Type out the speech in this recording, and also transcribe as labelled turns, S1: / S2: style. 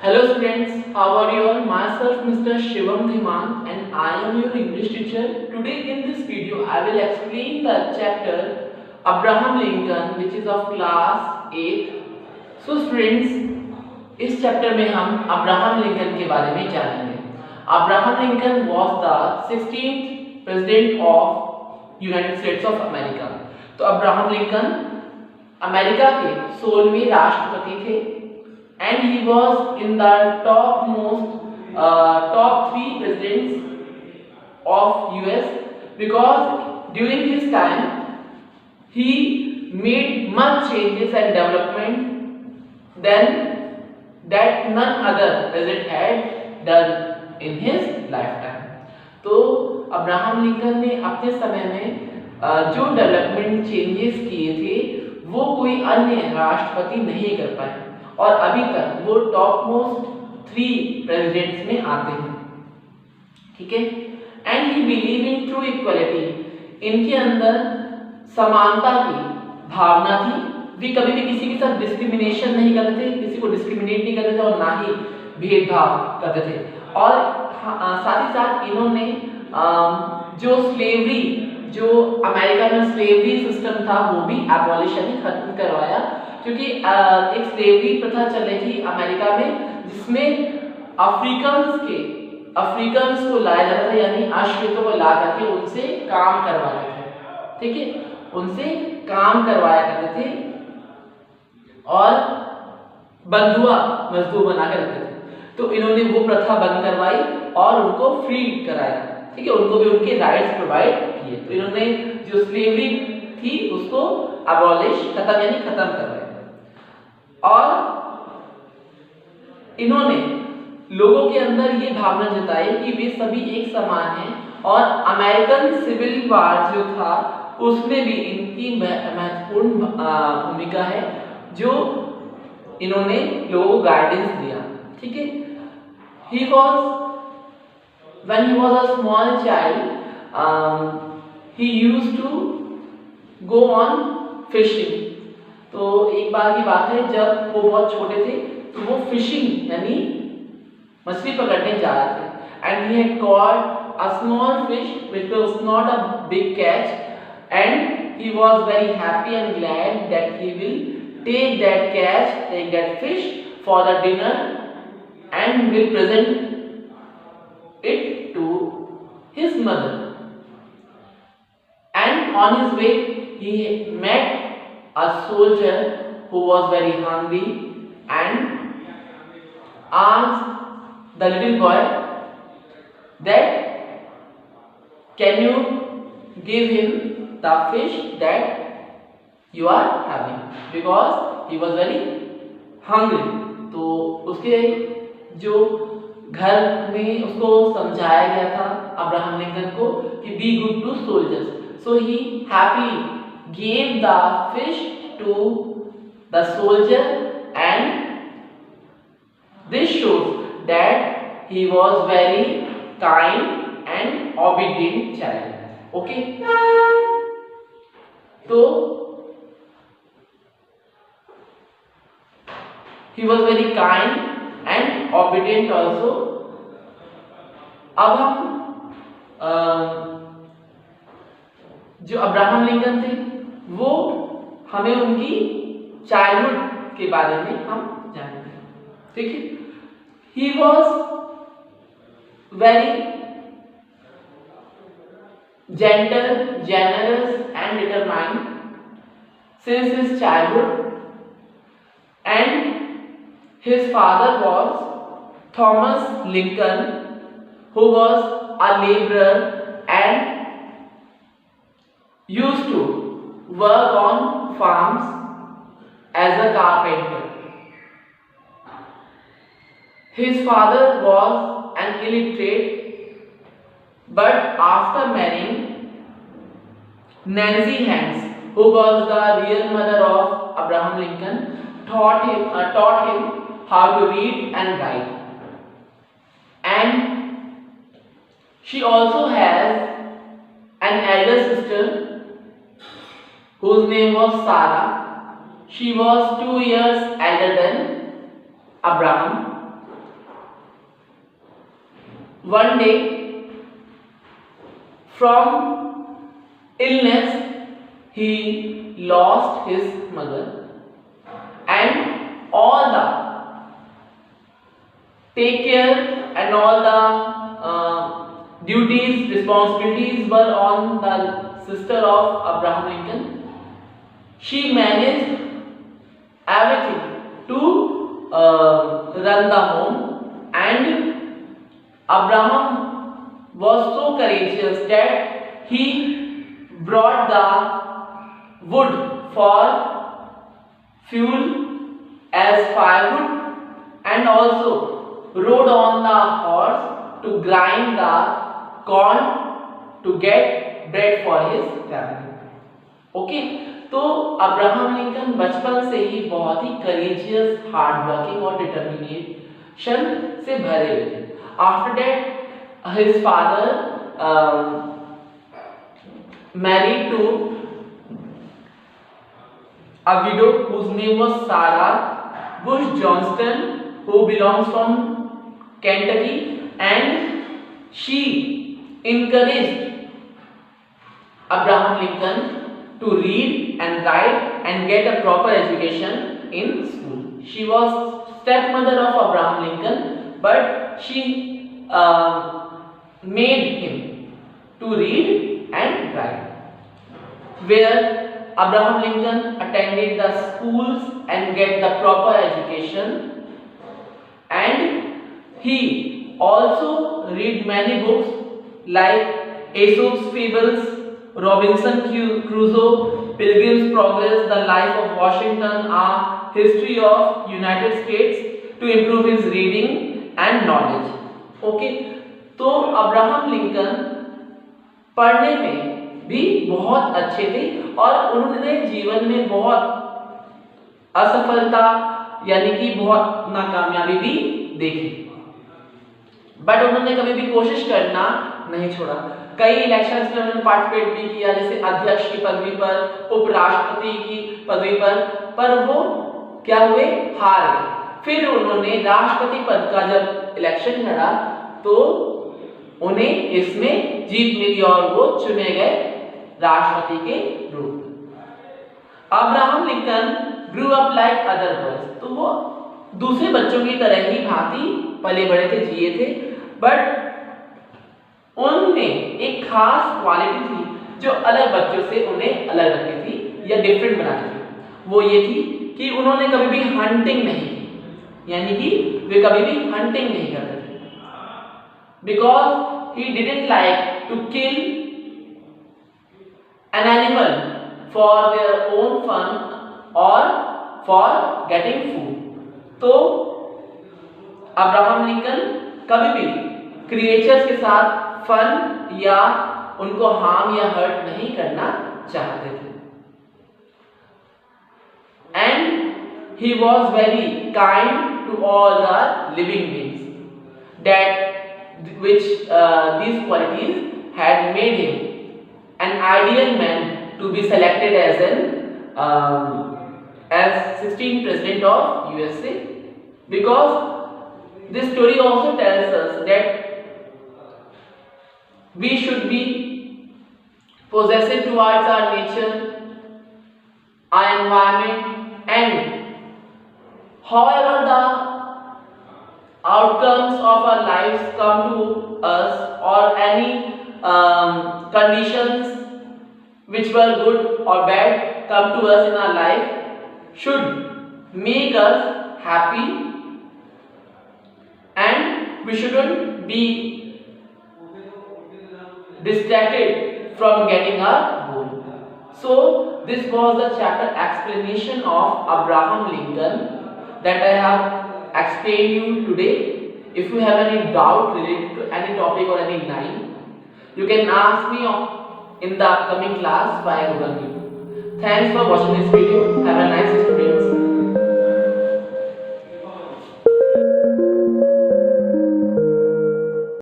S1: Hello students, how are you all? Myself Mr. Shivam Dhiman and I am your English teacher. Today in this video I will explain the chapter Abraham Lincoln which is of class 8th. So students, इस chapter में हम Abraham Lincoln के बारे में जानेंगे. Abraham Lincoln was the 16th president of United States of America. तो Abraham Lincoln America के 16वें राष्ट्रपति थे. And he was in the top 3 presidents of US because during his time he made much changes and development than that none other president had done in his lifetime. तो Abraham Lincoln ने अपने समय में जो development changes किए थे वो कोई अन्य राष्ट्रपति नहीं कर पाए और अभी तक वो टॉप मोस्ट 3 प्रेसिडेंट्स में आते हैं. ठीक है. And he believe in true equality. इनके अंदर समानता की भावना थी. वे कभी भी किसी के साथ डिस्क्रिमिनेशन नहीं करते थे, किसी को डिस्क्रिमिनेट नहीं करते थे और ना ही भेदभाव करते थे. और साथ ही साथ इन्होंने जो स्लेवरी, जो अमेरिका में स्लेवरी सिस्टम था वो भी एबॉलिशन ही खत्म करवाया. क्योंकि एक स्लेवरी प्रथा चल रही थी अमेरिका में जिसमें अफ्रीकन्स को लाया जाता था, यानी अश्वेतों को ला करके उनसे काम करवाते थे. ठीक है, उनसे काम करवाया करते थे और बंधुआ मजदूर बना कर रखते थे. तो इन्होंने वो प्रथा बंद करवाई और उनको फ्री कराया. ठीक है, उनको भी उनके राइट्स प्रोवाइड किए. तो इन्होंने जो स्लेवरी थी उसको अबॉलिश खत्म करवाया. और इन्होंने लोगों के अंदर ये भावना जताई कि वे सभी एक समान हैं और अमेरिकन सिविल वार जो था उसमें भी इनकी महत्वपूर्ण भूमिका है जो इन्होंने लोगों को गाइडेंस दिया. ठीक है. When he was a small child, he used to go on fishing. तो एक बार की बात है जब वो बहुत छोटे थे तो वो फिशिंग यानी मछली पकड़ने जा रहे थे. And he had caught a small fish which was not a big catch and he was very happy and glad that he will take that fish for the dinner and will present it to his mother. And on his way he met a soldier who was very hungry and asked the little boy that can you give him the fish that you are having because he was very hungry. तो उसके जो घर में उसको समझाया गया था Abraham Lincoln को कि be good to soldiers. So he happily gave the fish to the soldier and this shows that he was very kind and obedient child. Okay. So he was very kind and obedient also. अब हम जो Abraham Lincoln थे वो हमें उनकी childhood के बारे में हम जानेंगे. ठीक है. He was very gentle, generous and determined since his childhood, and his father was Thomas Lincoln who was a laborer and used to work on farms as a carpenter. His father was an illiterate, but after marrying Nancy Hanks, who was the real mother of Abraham Lincoln, taught him how to read and write. And she also has an elder sister whose name was Sarah. She was 2 years elder than Abraham, one day from illness he lost his mother, and all the take care and all the duties, responsibilities were on the sister of Abraham Lincoln. She managed everything to run the home, and Abraham was so courageous that he brought the wood for fuel as firewood, and also rode on the horse to grind the corn to get bread for his family. Okay, तो Abraham Lincoln बचपन से ही बहुत ही courageous, hard working और determination से भरे हुए थे. After that his father married to a widow whose name was Sarah Bush Johnston, who belongs from Kentucky, and she encouraged Abraham Lincoln to read and write and get a proper education in school. She was stepmother of Abraham Lincoln, but she made him to read and write, where Abraham Lincoln attended the schools and get the proper education, and he also read many books like Aesop's Fables, Robinson Crusoe, Pilgrim's Progress, The Life of Washington, A History of United States to improve his reading and knowledge. Okay, तो Abraham Lincoln पढ़ने में भी बहुत अच्छे थे और उन्होंने जीवन में बहुत असफलता यानी कि बहुत नाकामयाबी भी देखी, बट उन्होंने कभी भी कोशिश करना नहीं छोड़ा. कई इलेक्शंस में उन्होंने पार्टिसिपेट भी किया, जैसे अध्यक्ष की पदवी पर, उपराष्ट्रपति की पदवी पर वो क्या हुए, हार गए. फिर उन्होंने राष्ट्रपति पद का जब इलेक्शन लड़ा तो उन्हें इसमें जीत मिली और वो चुने गए राष्ट्रपति के रूप में. Abraham Lincoln grew up like other boys, तो वो दूसरे बच्चों की तरह ही भांति पले बड़े थे, जिए थे, बट उनमें एक खास क्वालिटी थी जो अलग बच्चों से उन्हें अलग रखती थी या डिफरेंट बनाती थी. वो ये थी कि उन्होंने कभी भी हंटिंग नहीं की, यानी कि वे कभी भी हंटिंग नहीं करते थे, because he didn't like to kill an animal for their own fun or for getting food. तो अब्राहम लिंकन कभी भी क्रिएचर्स के साथ फन या उनको हार्म या हर्ट नहीं करना चाहते थे. And he was very kind to all the living beings, that which these qualities had made him an ideal man to be selected as as 16th president of USA, because this story also tells us that we should be possessive towards our nature, our environment, and however the outcomes of our lives come to us, or any conditions which were good or bad come to us in our life, should make us happy, and we shouldn't be distracted from getting our goal. So this was the chapter explanation of Abraham Lincoln that I have explained you today. If you have any doubt related to any topic or any line, you can ask me in the upcoming class via Google Meet. Thanks for watching this video. Have a nice day.